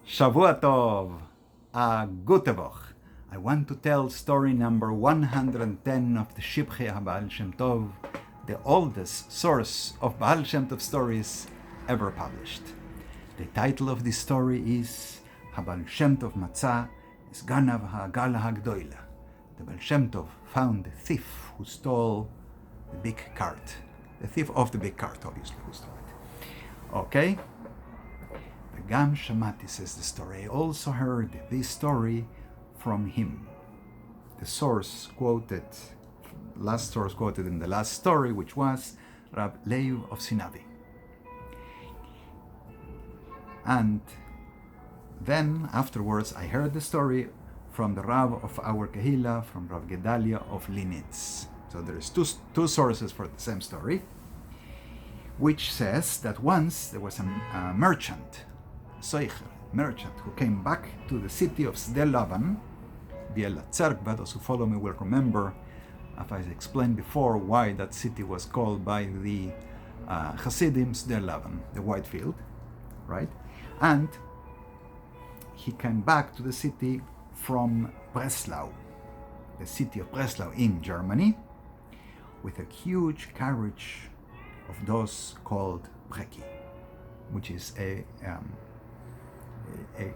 Shavua Tov, a gute Woche. I want to tell story number 110 of the Shivchei haBaal Shem Tov, the oldest source of Baal Shem Tov stories ever published. The title of this story is haBaal Shem Tov Matzah es Ganav ha'Agala ha'Gdoila. The Baal Shem Tov found the thief who stole the big cart. The thief of the big cart, obviously, who stole it. Okay? Gam Shamati, says the story. I also heard this story from him. The source quoted, last source quoted in the last story, which was Rab Leib of Sinavi. And then afterwards I heard the story from the Rav of our Kehila, from Rav Gedalia of Linitz. So there is two sources for the same story, which says that once there was a merchant, merchant, who came back to the city of Sde Lavan, Biel Tzerkva. Those who follow me will remember, as I explained before, why that city was called by the Hasidim Sde Lavan, the white field, right? And he came back to the city from Breslau, the city of Breslau in Germany, with a huge carriage of those called Breki, which is a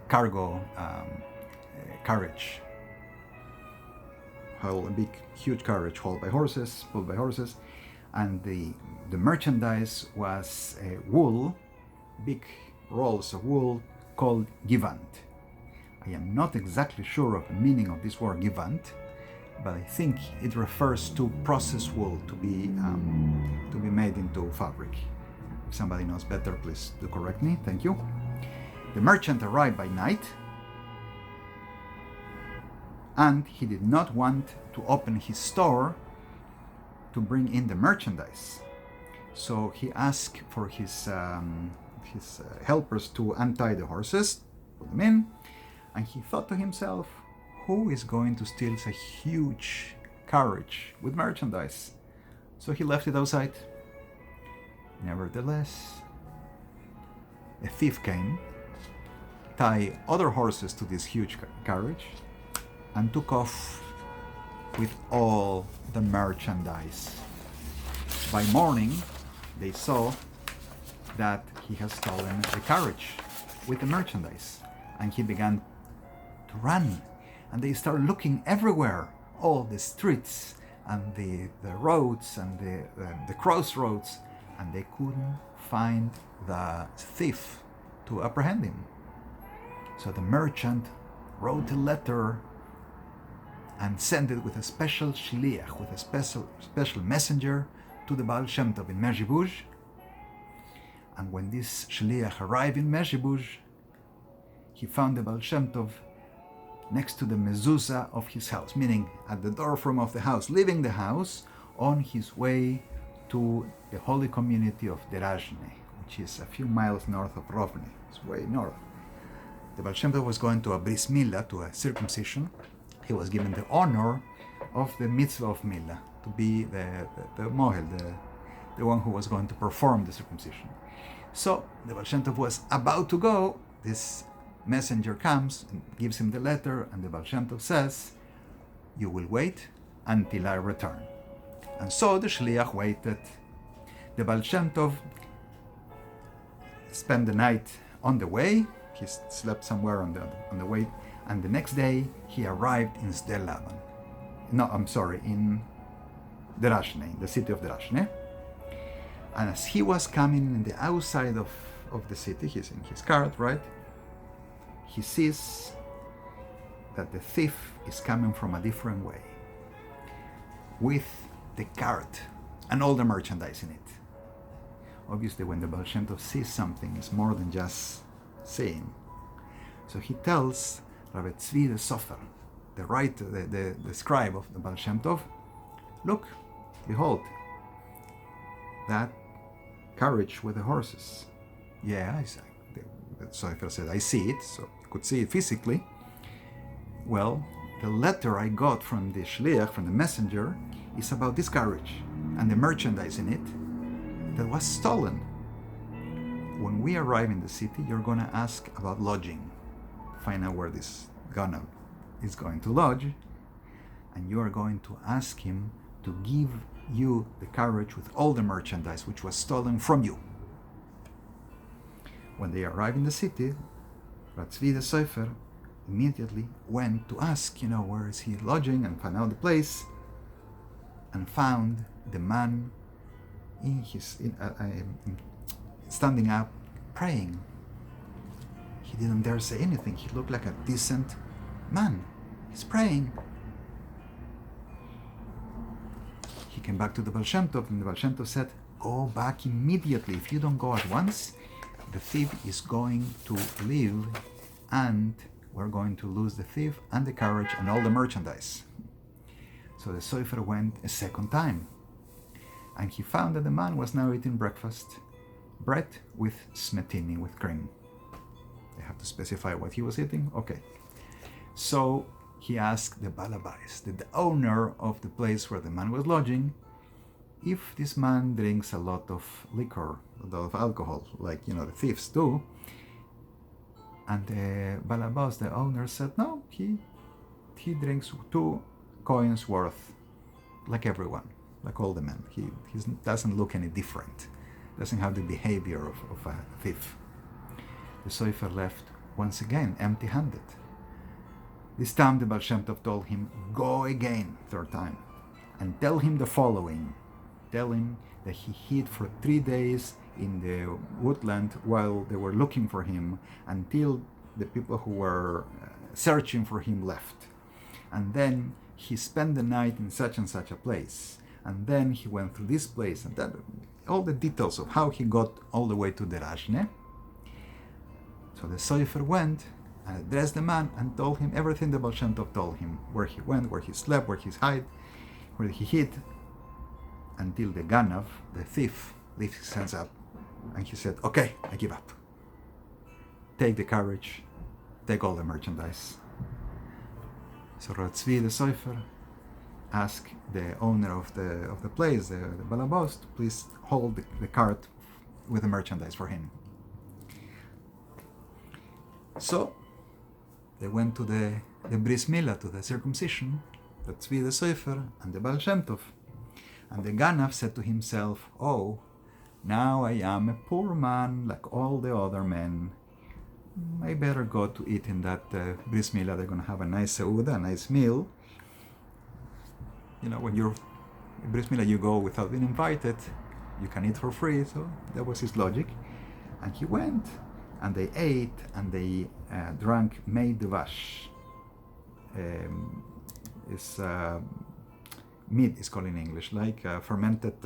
cargo carriage, a big, huge carriage pulled by horses, and the merchandise was wool, big rolls of wool called Givant. I am not exactly sure of the meaning of this word Givant, but I think it refers to processed wool to be made into fabric. If somebody knows better, please do correct me. Thank you. The merchant arrived by night, and he did not want to open his store to bring in the merchandise. So he asked for his helpers to untie the horses, put them in, and he thought to himself, who is going to steal such a huge carriage with merchandise? So he left it outside. Nevertheless, a thief came, tied other horses to this huge carriage, and took off with all the merchandise. By morning, they saw that he had stolen the carriage with the merchandise, and he began to run. And they started looking everywhere, all the streets and the roads and the crossroads, and they couldn't find the thief to apprehend him. So the merchant wrote a letter and sent it with a special shliach, with a special messenger to the Baal Shem Tov in Mezhibush. And when this shliach arrived in Mezhibush, he found the Baal Shem Tov next to the mezuzah of his house, meaning at the doorframe of the house, leaving the house on his way to the holy community of Derajne, which is a few miles north of Rovne. It's way north. The Baal Shem Tov was going to a bris milah, to a circumcision. He was given the honor of the mitzvah of milah, to be the mohel, the one who was going to perform the circumcision. So the Baal Shem Tov was about to go. This messenger comes and gives him the letter, and the Baal Shem Tov says, you will wait until I return. And so the shliach waited. The Baal Shem Tov spent the night on the way. He slept somewhere on the way, and the next day he arrived in Sde Lavan. In Derajne, the city of Derajne. And as he was coming in the outside of the city, he's in his cart, right? He sees that the thief is coming from a different way, with the cart and all the merchandise in it. Obviously, when the Baal Shem Tov sees something, it's more than just seeing. So he tells Rabbi Tzvi the Sofer, the scribe of the Baal Shem Tov, look, behold, that carriage with the horses. Yeah, the Sofer said, I see it, so you could see it physically. Well, the letter I got from the shliach, from the messenger, is about this carriage and the merchandise in it that was stolen. When we arrive in the city, you're going to ask about lodging. find out where this Ganav is going to lodge, and you are going to ask him to give you the carriage with all the merchandise which was stolen from you. When they arrived in the city, Ratzvi the Sofer immediately went to ask, where is he lodging, and found out the place, and found the man standing up, praying. He didn't dare say anything. He looked like a decent man. He's praying. He came back to the Baal Shem Tov, and the Baal Shem Tov said, go back immediately. If you don't go at once, the thief is going to leave, and we're going to lose the thief and the carriage and all the merchandise. So the Sofer went a second time, and he found that the man was now eating breakfast, bread with smetini, with cream. They have to specify what he was eating? Okay. So he asked the Balabais, the owner of the place where the man was lodging, if this man drinks a lot of liquor, a lot of alcohol, like, the thieves do. And the Balabas, the owner, said, no, he drinks 2 coins worth, like everyone, like all the men. He doesn't look any different, doesn't have the behavior of a thief. The Sofer left once again empty-handed. This time the Baal Shem Tov told him, go again, third time, and tell him the following. Tell him that he hid for 3 days in the woodland while they were looking for him, until the people who were searching for him left. And then he spent the night in such and such a place. And then he went through this place, and that, all the details of how he got all the way to the Rajne. So the Sofer went and addressed the man and told him everything the Baal Shem Tov told him, where he went, where he slept, where he hid, until the Ganav, the thief, lifted his hands up, and he said, okay, I give up. Take the carriage, take all the merchandise. So Ratzvi the Sofer asked the owner of the place, the Balabos, to please hold the cart with the merchandise for him. So they went to the Bris Milah, to the circumcision, Ratzvi the Sofer and the Baal Shem Tov. And the Ganav said to himself, oh, now I am a poor man like all the other men. I better go to eat in that Bris Milah. They're going to have a nice seuda, a nice meal. When you're Bris Milah, you go without being invited. You can eat for free. So that was his logic. And he went, and they ate, and they drank mei devash. It's mead is called in English, like fermented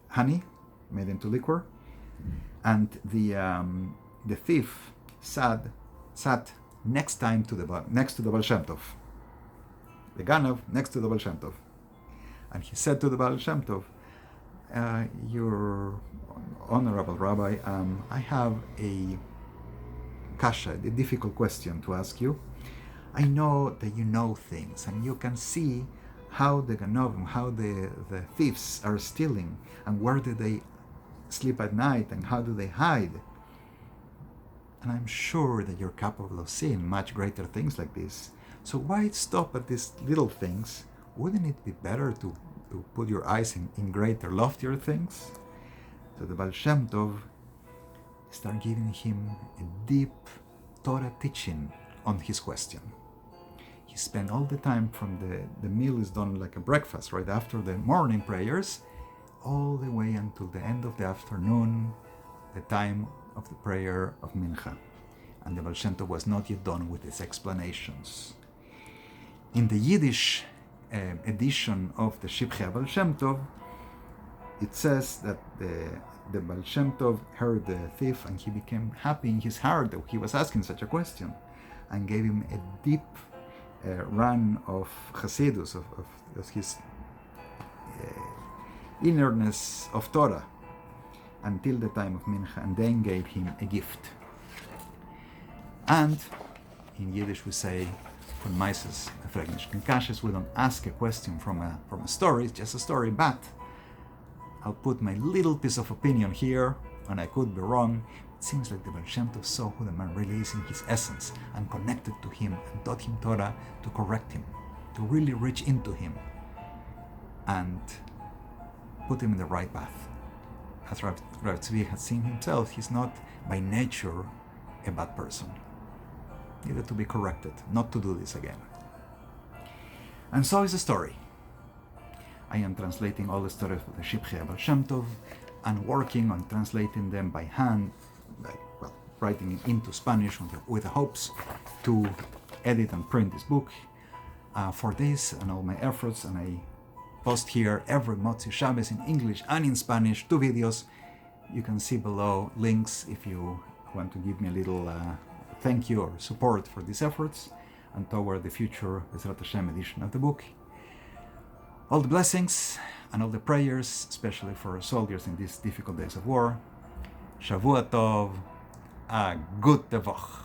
honey made into liquor. And the thief sat next to the Baal Shem Tov. The Ganav next to the Baal Shem Tov. And he said to the Baal Shem Tov, your honorable rabbi, I have a kasha, a difficult question to ask you. I know that you know things, and you can see how the Ganovim, how the thieves are stealing, and where do they sleep at night, and how do they hide. And I'm sure that you're capable of seeing much greater things like this. So why stop at these little things? Wouldn't it be better to put your eyes in greater, loftier things? So the Baal Shem Tov started giving him a deep Torah teaching on his question. He spent all the time from the meal is done like a breakfast, right after the morning prayers, all the way until the end of the afternoon, the time of the prayer of Mincha. And the Baal Shem Tov was not yet done with his explanations. In the Yiddish edition of the Shivchei Baal Shem Tov, it says that the Baal Shem Tov heard the thief, and he became happy in his heart that he was asking such a question, and gave him a deep run of Hasidus, of his innerness of Torah, until the time of Mincha, and then gave him a gift. And in Yiddish we say, von Meises Fragnish Kashes, we don't ask a question from a story, it's just a story, but I'll put my little piece of opinion here, and I could be wrong. seems like the Baal Shem Tov saw who the man really is in his essence and connected to him and taught him Torah to correct him, to really reach into him and put him in the right path. As Rav Tzvi has seen himself, he's not by nature a bad person. Needed to be corrected, not to do this again. And so is the story. I am translating all the stories of the Shivchei Baal Shem Tov and working on translating them by hand, writing it into Spanish with the hopes to edit and print this book. For this and all my efforts, and I post here every Motzi Shabbos in English and in Spanish, 2 videos. You can see below links if you want to give me a little thank you or support for these efforts and toward the future Bezrat Hashem edition of the book. All the blessings and all the prayers, especially for soldiers in these difficult days of war. Shavua Tov, a good Tevach.